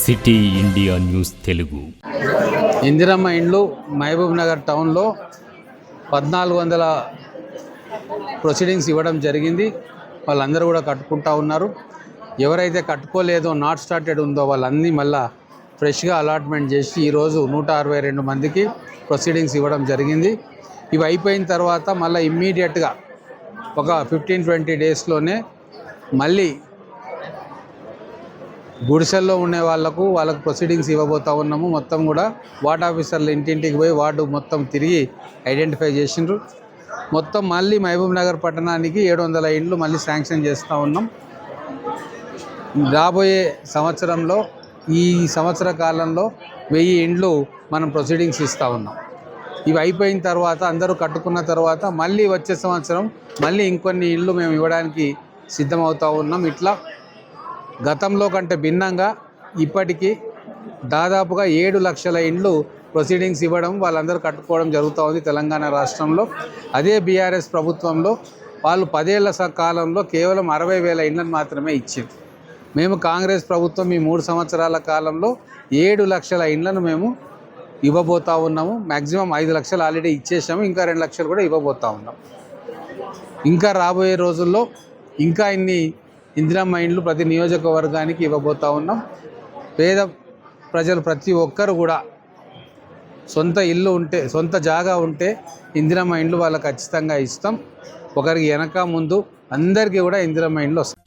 City India news Telugu. Indiramma ఇండ్లు మహబూబ్ నగర్ టౌన్లో 1400 proceedings ఇవ్వడం జరిగింది. వాళ్ళందరూ కూడా కట్టుకుంటా ఉన్నారు. ఎవరైతే కట్టుకోలేదో నాట్ స్టార్టెడ్ ఉందో వాళ్ళన్నీ మళ్ళా ఫ్రెష్గా అలాట్మెంట్ చేసి ఈరోజు 162 మందికి ప్రొసీడింగ్స్ ఇవ్వడం జరిగింది. ఇవి అయిపోయిన తర్వాత మళ్ళీ ఇమ్మీడియట్గా ఒక 15-20 డేస్లోనే మళ్ళీ గుడిసెల్లో ఉండే వాళ్ళకు ప్రొసీడింగ్స్ ఇవ్వబోతా ఉన్నాము. మొత్తం కూడా వార్డ్ ఆఫీసర్లు ఇంటింటికి పోయి వార్డు మొత్తం తిరిగి ఐడెంటిఫై చేసిండ్రు. మొత్తం మళ్ళీ మహబూబ్ నగర్ పట్టణానికి 700 ఇండ్లు మళ్ళీ శాంక్షన్ చేస్తూ ఉన్నాం. రాబోయే సంవత్సరంలో ఈ సంవత్సర కాలంలో 1000 ఇండ్లు మనం ప్రొసీడింగ్స్ ఇస్తూ ఉన్నాం. ఇవి అయిపోయిన తర్వాత అందరూ కట్టుకున్న తర్వాత మళ్ళీ వచ్చే సంవత్సరం మళ్ళీ ఇంకొన్ని ఇండ్లు మేము ఇవ్వడానికి సిద్ధమవుతూ ఉన్నాం. ఇట్లా గతంలో కంటే భిన్నంగా ఇప్పటికీ దాదాపుగా 7 లక్షల ఇండ్లు ప్రొసీడింగ్స్ ఇవ్వడం వాళ్ళందరూ కట్టుకోవడం జరుగుతూ ఉంది తెలంగాణ రాష్ట్రంలో. అదే బీఆర్ఎస్ ప్రభుత్వంలో వాళ్ళు 10 ఏళ్ల కాలంలో కేవలం 60,000 ఇండ్లను మాత్రమే ఇచ్చారు. మేము కాంగ్రెస్ ప్రభుత్వం ఈ 3 సంవత్సరాల కాలంలో 7 లక్షల ఇండ్లను మేము ఇవ్వబోతూ ఉన్నాము. మ్యాక్సిమం 5 లక్షలు ఆల్రెడీ ఇచ్చేసాము. ఇంకా 2 లక్షలు కూడా ఇవ్వబోతూ ఉన్నాం. ఇంకా రాబోయే రోజుల్లో ఇంకా ఇన్ని ఇందిరమ్మ ఇండ్లు ప్రతి నియోజకవర్గానికి ఇవ్వబోతూ ఉన్నాం. పేద ప్రజలు ప్రతి ఒక్కరు కూడా సొంత ఇల్లు ఉంటే, సొంత జాగా ఉంటే ఇందిరమ్మ ఇండ్లు వాళ్ళకి ఖచ్చితంగా ఇస్తాం. ఒకరికి వెనక ముందు అందరికీ కూడా ఇందిరమ్మ ఇండ్లు వస్తాయి.